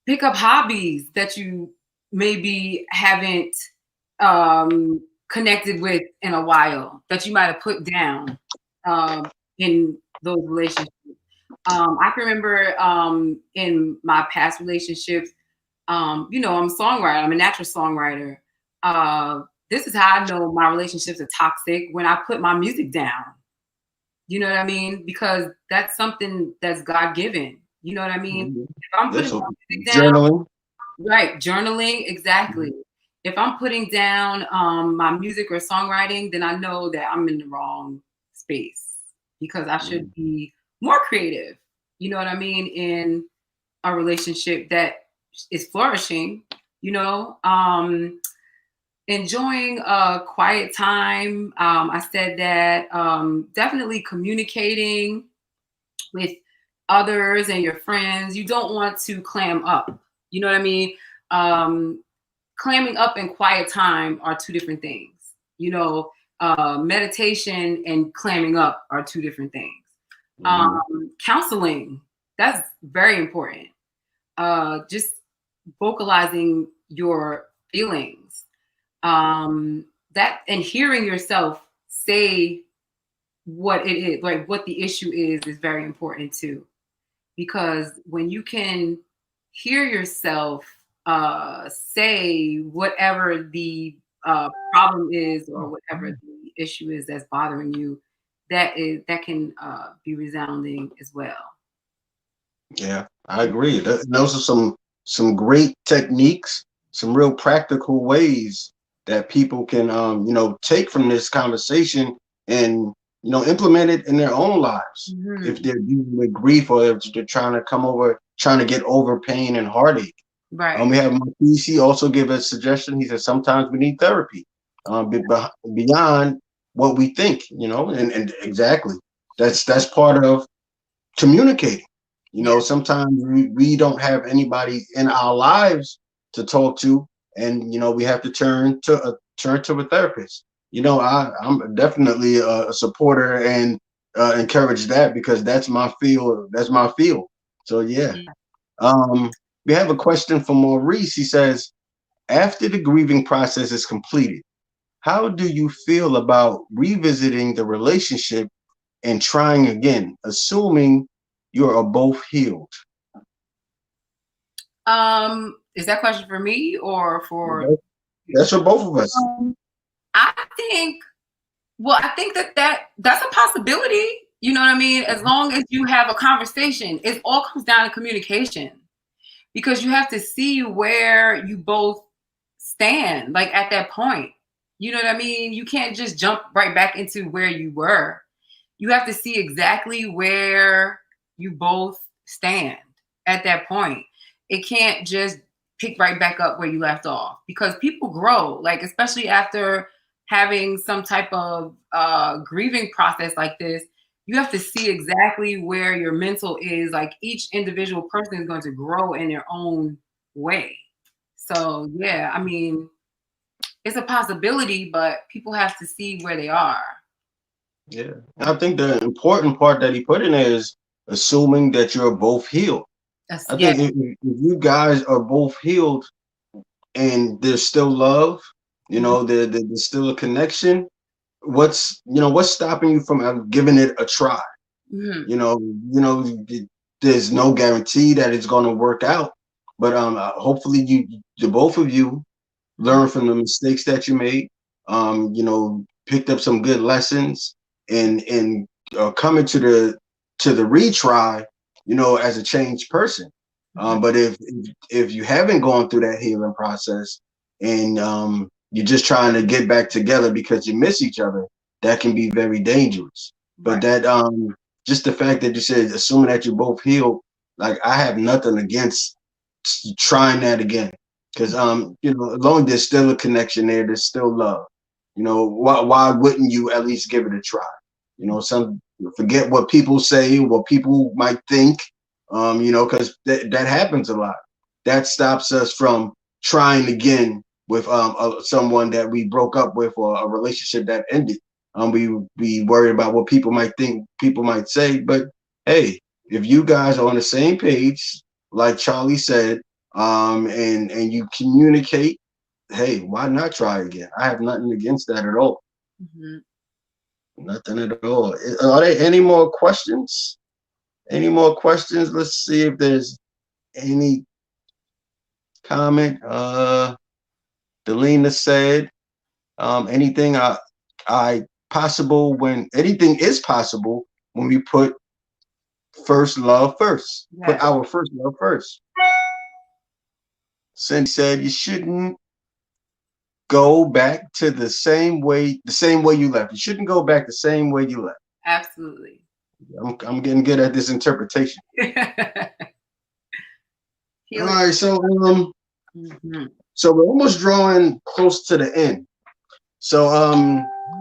pick up hobbies that you maybe haven't connected with in a while that you might have put down in those relationships. I can remember in my past relationships, I'm a songwriter. I'm a natural songwriter. This is how I know my relationships are toxic, when I put my music down. You know what I mean? Because that's something that's God given. You know what I mean? Mm-hmm. If I'm putting So my music down, journaling. right, journaling, exactly. Mm-hmm. If I'm putting down my music or songwriting, then I know that I'm in the wrong space, because I should be more creative. You know what I mean? In a relationship that is flourishing, enjoying a quiet time. I said that, definitely communicating with others and your friends. You don't want to clam up. You know what I mean? Clamming up and quiet time are two different things. Meditation and clamming up are two different things. Counseling, that's very important. Just vocalizing your feelings, that and hearing yourself say what it is, like what the issue is very important too. Because when you can hear yourself say whatever the problem is, or whatever the issue is that's bothering you, that can be resounding as well. Yeah, I agree. Those are some great techniques, some real practical ways that people can take from this conversation and implement it in their own lives. If they're dealing with grief, or if they're trying to get over pain and heartache. Right. We have Marquis. He also gave a suggestion. He said sometimes we need therapy beyond what we think, and exactly that's part of communicating. Sometimes we don't have anybody in our lives to talk to, and we have to turn to a therapist. I'm definitely a supporter and encourage that, because that's my field. That's my field. So yeah. We have a question from Maurice. He says, after the grieving process is completed, how do you feel about revisiting the relationship and trying again, assuming you are both healed? Is that question for me or for? That's for both of us. I think, I think that's a possibility. You know what I mean? As long as you have a conversation, it all comes down to communication, because you have to see where you both stand, like at that point. You know what I mean? You can't just jump right back into where you were. You have to see exactly where you both stand at that point. It can't just pick right back up where you left off, because people grow, like especially after having some type of grieving process like this. You have to see exactly where your mental is. Like each individual person is going to grow in their own way. So yeah, I mean, it's a possibility, but people have to see where they are. Yeah. I think the important part that he put in there is assuming that you're both healed. I Yeah. think if you guys are both healed and there's still love, there's still a connection, what's stopping you from giving it a try? There's no guarantee that it's going to work out, but hopefully the both of you learn from the mistakes that you made, picked up some good lessons, and coming to the retry, as a changed person. But if you haven't gone through that healing process, and you're just trying to get back together because you miss each other, that can be very dangerous. But Right. that just the fact that you said assuming that you're both healed, like I have nothing against trying that again. Because you know, as long as there's still a connection there, there's still love. You know, why wouldn't you at least give it a try? You know, some forget what people say, what people might think. You know, because that happens a lot. That stops us from trying again with someone that we broke up with or a relationship that ended. We worry about what people might think, people might say, but hey, if you guys are on the same page, like Charlie said, and you communicate, hey, why not try again? I have nothing against that at all. Mm-hmm. Nothing at all. Are there any more questions? Any more questions? Let's see if there's any comment. Dolena said, anything I possible when anything is possible when we put first love first. Put Yes. our first love first. Cindy said you shouldn't go back to the same way you left. You shouldn't go back the same way you left. Absolutely. I'm getting good at this interpretation. All right, so mm-hmm. so we're almost drawing close to the end. So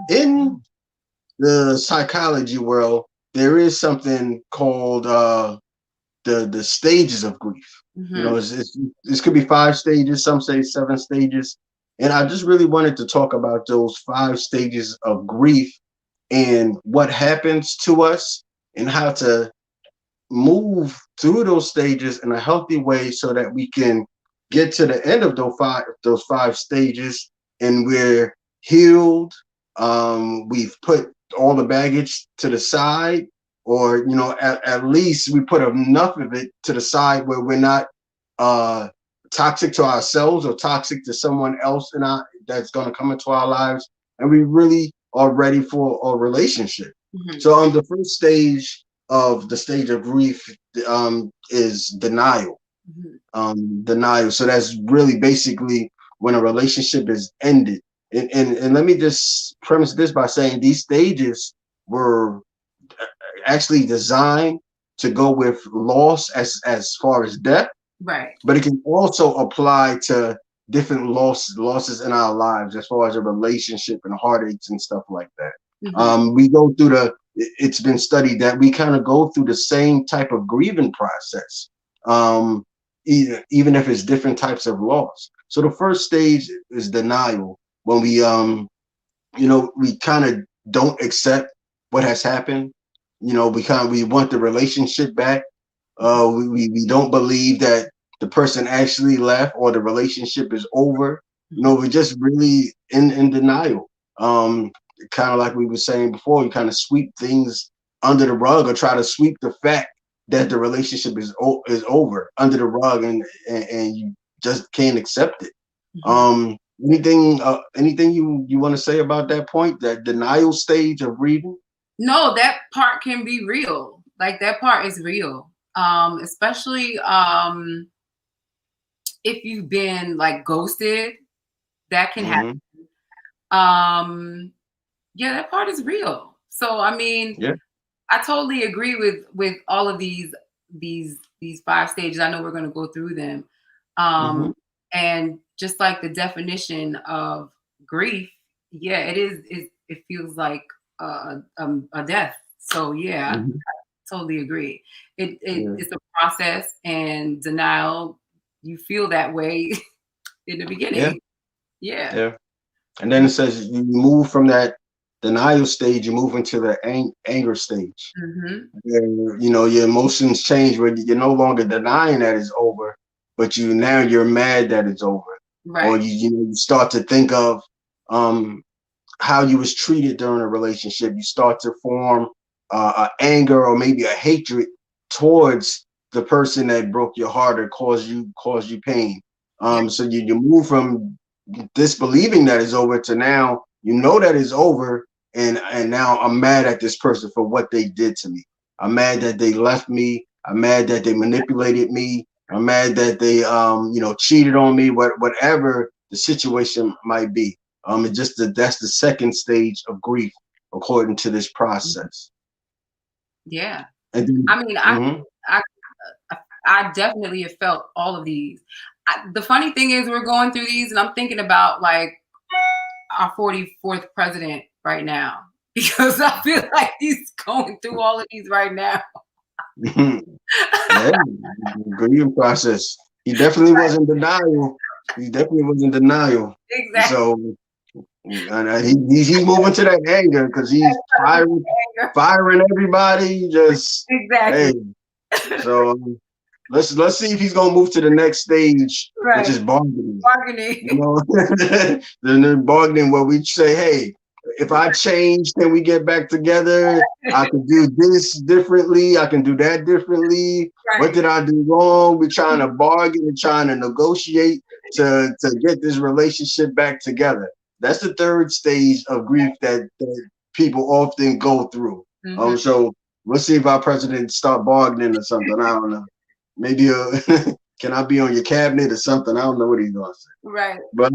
in the psychology world, there is something called the stages of grief. Mm-hmm. You know, this could be 5 stages, some say 7 stages. And I just really wanted to talk about those 5 stages of grief and what happens to us and how to move through those stages in a healthy way so that we can get to the end of those five stages and we're healed. We've put all the baggage to the side, or you know, at least we put enough of it to the side where we're not toxic to ourselves or toxic to someone else that's going to come into our lives, and we really are ready for a relationship. Mm-hmm. So the first stage of the stage of grief is denial. Denial. So that's really basically when a relationship is ended. And let me just premise this by saying these stages were actually designed to go with loss as far as death, right? But it can also apply to different losses in our lives as far as a relationship and heartaches and stuff like that. Mm-hmm. We go through it's been studied that we kind of go through the same type of grieving process, even if it's different types of loss. So the first stage is denial, when we we kind of don't accept what has happened. You know, we want the relationship back. We don't believe that the person actually left or the relationship is over. You know, we're just really in denial. Kind of like we were saying before, you kind of sweep things under the rug or try to sweep the fact that the relationship is over under the rug, and you just can't accept it. Anything you want to say about that point, that denial stage of grieving? No, that part can be real. Like that part is real. Especially if you've been like ghosted, that can happen. Yeah, that part is real. So I mean, yeah. I totally agree with all of these 5 stages. I know we're going to go through them. And just like the definition of grief, yeah, it feels like a death. So yeah, I totally agree. It's a process, and denial, you feel that way in the beginning. Yeah. And then it says you move from that denial stage, you move into the anger stage. And, you know, your emotions change where you're no longer denying that it's over, but you're mad that it's over. Right. Or you start to think of how you was treated during a relationship. You start to form anger or maybe a hatred towards the person that broke your heart or caused you pain. So you move from disbelieving that it's over to now you know that it's over, and now I'm mad at this person for what they did to me. I'm mad that they left me. I'm mad that they manipulated me. I'm mad that they cheated on me. Whatever the situation might be. It just that's the second stage of grief according to this process. Yeah. And then, I mean, I I definitely have felt all of these. The funny thing is, we're going through these, and I'm thinking about like our 44th president right now because I feel like he's going through all of these right now. yeah, grieving process. He definitely was in denial. He definitely was in denial. Exactly. So and he's moving to that anger because he's firing everybody. Just exactly. Hey, so let's see if he's gonna move to the next stage, which is bargaining. Bargaining. You know, then bargaining where we say, hey, if I change, can we get back together? I can do this differently. I can do that differently. Right. What did I do wrong? We're trying to bargain and trying to negotiate to get this relationship back together. That's the third stage of grief that people often go through. So we'll see if our president start bargaining or something. I don't know. Maybe can I be on your cabinet or something? I don't know what he's gonna say. Right. But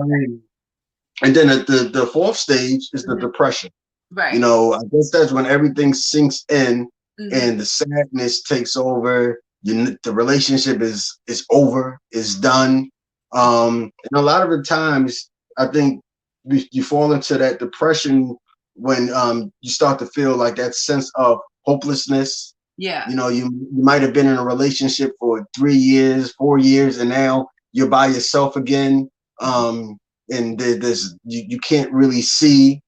and then the fourth stage is the depression. Right. You know, I guess that's when everything sinks in and the sadness takes over. The relationship is over, is done. And a lot of the times, I think you fall into that depression when you start to feel like that sense of hopelessness. Yeah. You know, you might have been in a relationship for 3 years, 4 years, and now you're by yourself again. And there's you can't really see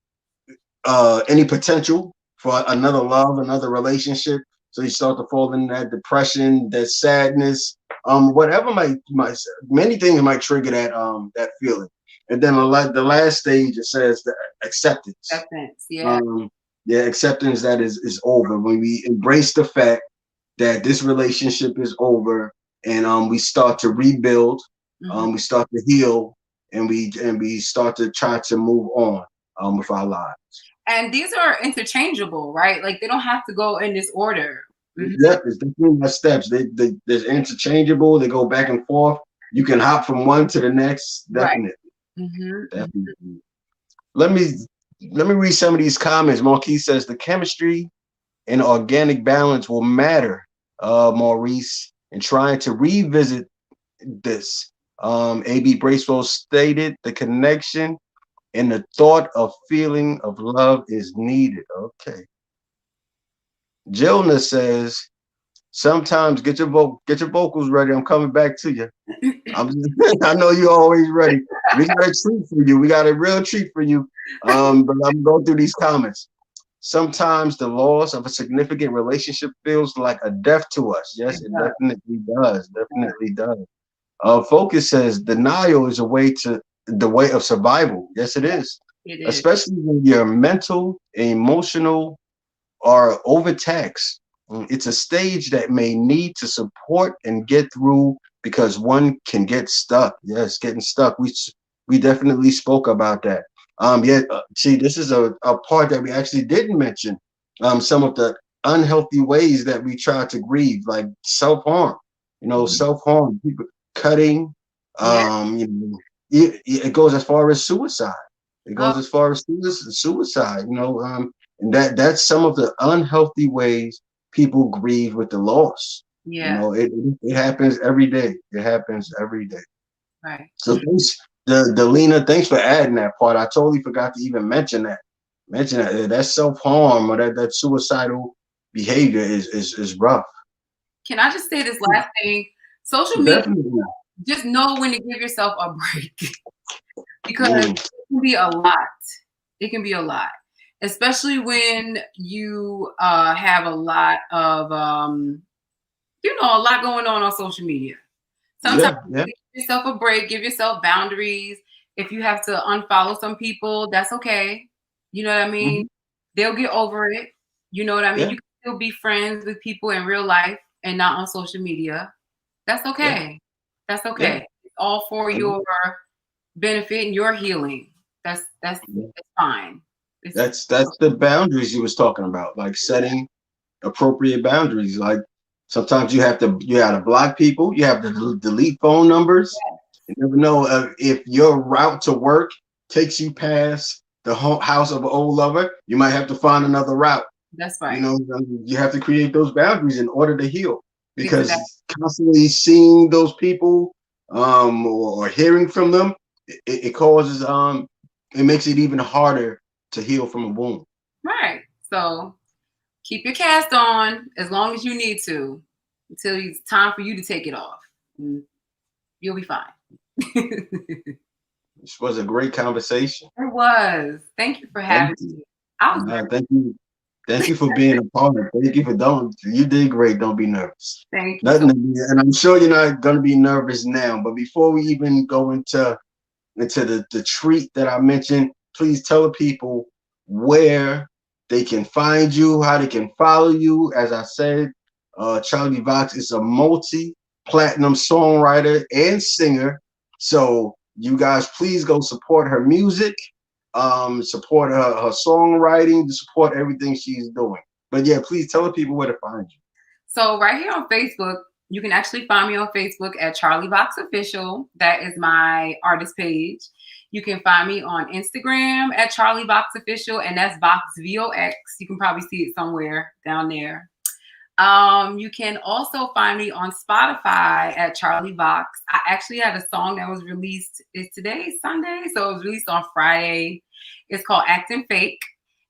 any potential for another love, another relationship. So you start to fall in that depression, that sadness, whatever many things might trigger that feeling. And then the last stage, it says the acceptance. Acceptance, yeah. Acceptance that is over, when we embrace the fact that this relationship is over, and we start to rebuild, we start to heal, and we start to try to move on with our lives. And these are interchangeable, right? Like they don't have to go in this order. Yep, it's definitely steps. They're interchangeable. They go back and forth. You can hop from one to the next. Definitely. Right. Definitely. Let me read some of these comments. Marquis says the chemistry and organic balance will matter, Maurice, in trying to revisit this. A.B. Bracewell stated the connection and the thought of feeling of love is needed. Okay. Jilna says, sometimes get your vocals ready. I'm coming back to you. I know you're always ready. We got a treat for you. We got a real treat for you. But I'm going through these comments. Sometimes the loss of a significant relationship feels like a death to us. Yes, it definitely does. Definitely does. Focus says denial is the way of survival. Yes, it is. It is. Especially when your mental and emotional are overtaxed. It's a stage that may need to support and get through because one can get stuck. Yes, getting stuck. We definitely spoke about that. See, this is a part that we actually didn't mention. Some of the unhealthy ways that we try to grieve, like self-harm. You know, self-harm, people cutting. It goes as far as suicide. It goes as far as suicide. You know, and that's some of the unhealthy ways people grieve with the loss. Yeah. You know, it happens every day. It happens every day. Right. So thanks, Dolena, thanks for adding that part. I totally forgot to even mention that. That self-harm or that suicidal behavior is rough. Can I just say this last thing? Social media, just know when to give yourself a break. Because it can be a lot. It can be a lot. Especially when you have a lot of, a lot going on social media. Sometimes give yourself a break, give yourself boundaries. If you have to unfollow some people, that's okay. You know what I mean? They'll get over it. You know what I mean? You can still be friends with people in real life and not on social media. That's okay. That's okay. It's all for your benefit and your healing. That's fine. That's the boundaries you was talking about, like setting appropriate boundaries. Like sometimes you have to block people. You have to delete phone numbers. You never know if your route to work takes you past the house of an old lover, you might have to find another route. That's right. You know, you have to create those boundaries in order to heal, because Exactly. constantly seeing those people or hearing from them, it causes it makes it even harder to heal from a wound. Right. So keep your cast on as long as you need to until it's time for you to take it off. You'll be fine. This was a great conversation. It was. Thank you for having Thank you. me. I was very Thank you. Thank you for being a part. Thank you for don't. You did great. Don't be nervous. Thank you so Nothing much. to be, and I'm sure you're not going to be nervous now. But before we even go into the treat that I mentioned, please tell the people where they can find you, how they can follow you. As I said, Charlie Vox is a multi-platinum songwriter and singer. So you guys, please go support her music, support her songwriting, to support everything she's doing. But yeah, please tell the people where to find you. So right here on Facebook, you can actually find me on Facebook at Charlie Vox Official. That is my artist page. You can find me on Instagram at Charlie Vox Official, and that's Vox VOX. You can probably see it somewhere down there. You can also find me on Spotify at Charlie Vox. I actually had a song that was released. Is today Sunday? So it was released on Friday. It's called Acting Fake.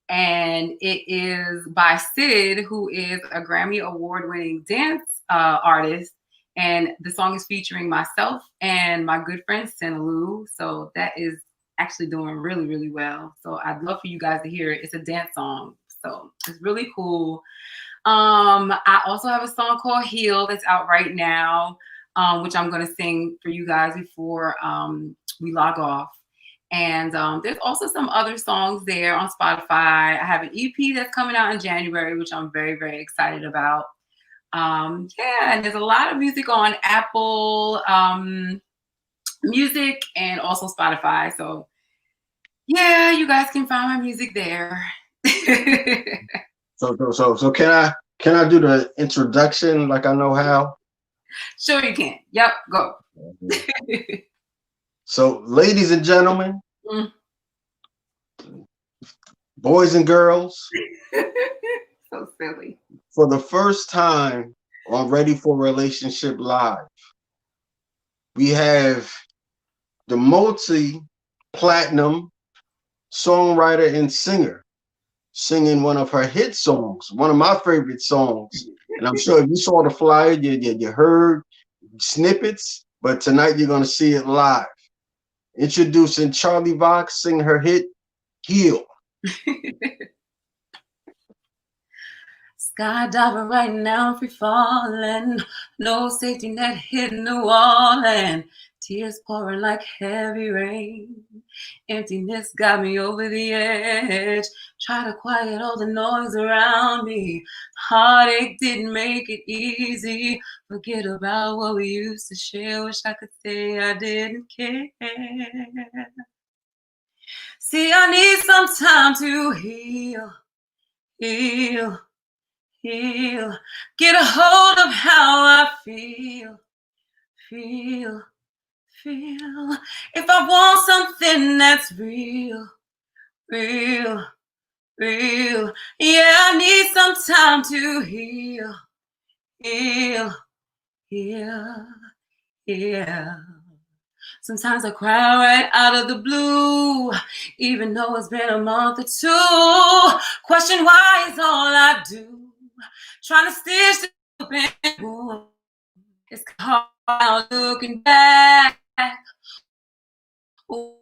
And it is by Sid, who is a Grammy Award-winning dance artist. And the song is featuring myself and my good friend Sinaloo. So that is actually doing really, really well. So I'd love for you guys to hear it. It's a dance song. So it's really cool. I also have a song called Heal that's out right now, which I'm going to sing for you guys before we log off. And there's also some other songs there on Spotify. I have an EP that's coming out in January, which I'm very, very excited about. Yeah, and there's a lot of music on Apple Music and also Spotify. So yeah, you guys can find my music there. So can I do the introduction like I know how? Sure you can. Yep, go. So, ladies and gentlemen, boys and girls, so silly. For the first time on Ready for Relationship Live, we have the multi-platinum songwriter and singer singing one of her hit songs, one of my favorite songs. And I'm sure if you saw the flyer, you heard snippets, but tonight you're going to see it live. Introducing Charlie Vox singing her hit, Heal. Skydiving right now, free falling. No safety net hitting the wall, and tears pouring like heavy rain. Emptiness got me over the edge. Try to quiet all the noise around me. Heartache didn't make it easy. Forget about what we used to share. Wish I could say I didn't care. See, I need some time to heal. Get a hold of how I feel. If I want something that's real. Yeah, I need some time to heal. Sometimes I cry right out of the blue, even though it's been a month or two. Question why is all I do. Trying to stitch the open wound. It's hard looking back. Ooh,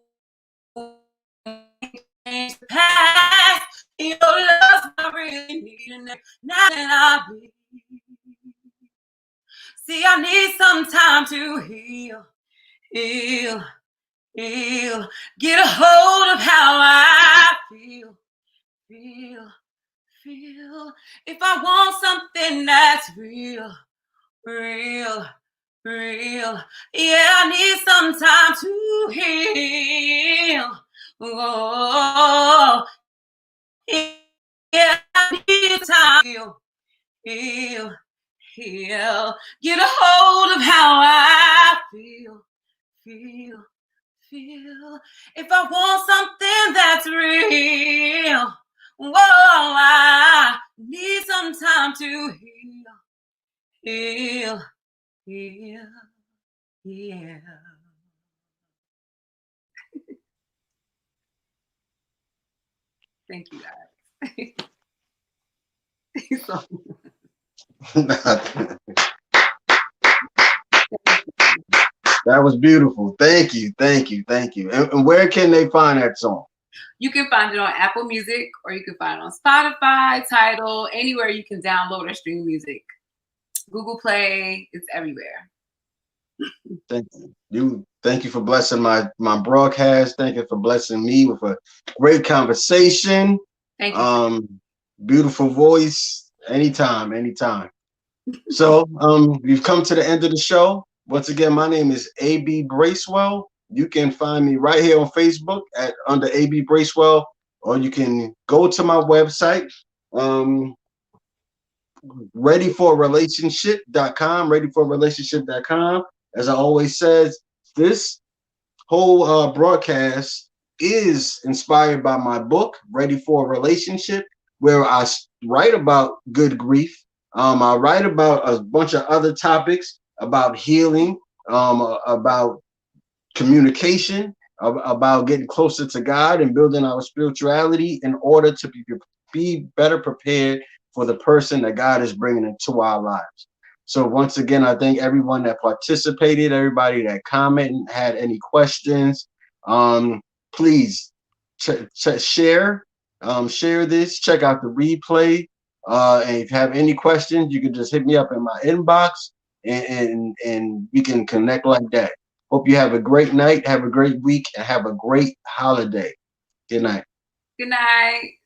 change the past. Your love's not really needing it. Now that I bleed. See, I need some time to heal. Get a hold of how I feel. If I want something that's real. Yeah, I need some time to heal. Oh, yeah, I need time to heal. Get a hold of how I feel. feel. If I want something that's real, whoa, I need some time to heal, heal, heal. Thank you, guys. That was beautiful. Thank you, thank you, thank you. And where can they find that song? You can find it on Apple Music, or you can find it on Spotify, Tidal, anywhere you can download or stream music. Google Play, it's everywhere. Thank you. Thank you for blessing my broadcast. Thank you for blessing me with a great conversation. Thank you. Beautiful voice. Anytime, anytime. So we've come to the end of the show. Once again, my name is AB Bracewell. You can find me right here on Facebook under AB Bracewell, or you can go to my website, readyforrelationship.com, readyforrelationship.com. As I always says, this whole broadcast is inspired by my book, Ready for a Relationship, where I write about good grief. I write about a bunch of other topics about healing, about communication, about getting closer to God and building our spirituality in order to be better prepared for the person that God is bringing into our lives. So once again, I thank everyone that participated, everybody that commented, had any questions. Please share this, check out the replay. And if you have any questions, you can just hit me up in my inbox and we can connect like that. Hope you have a great night, have a great week, and have a great holiday. Good night. Good night.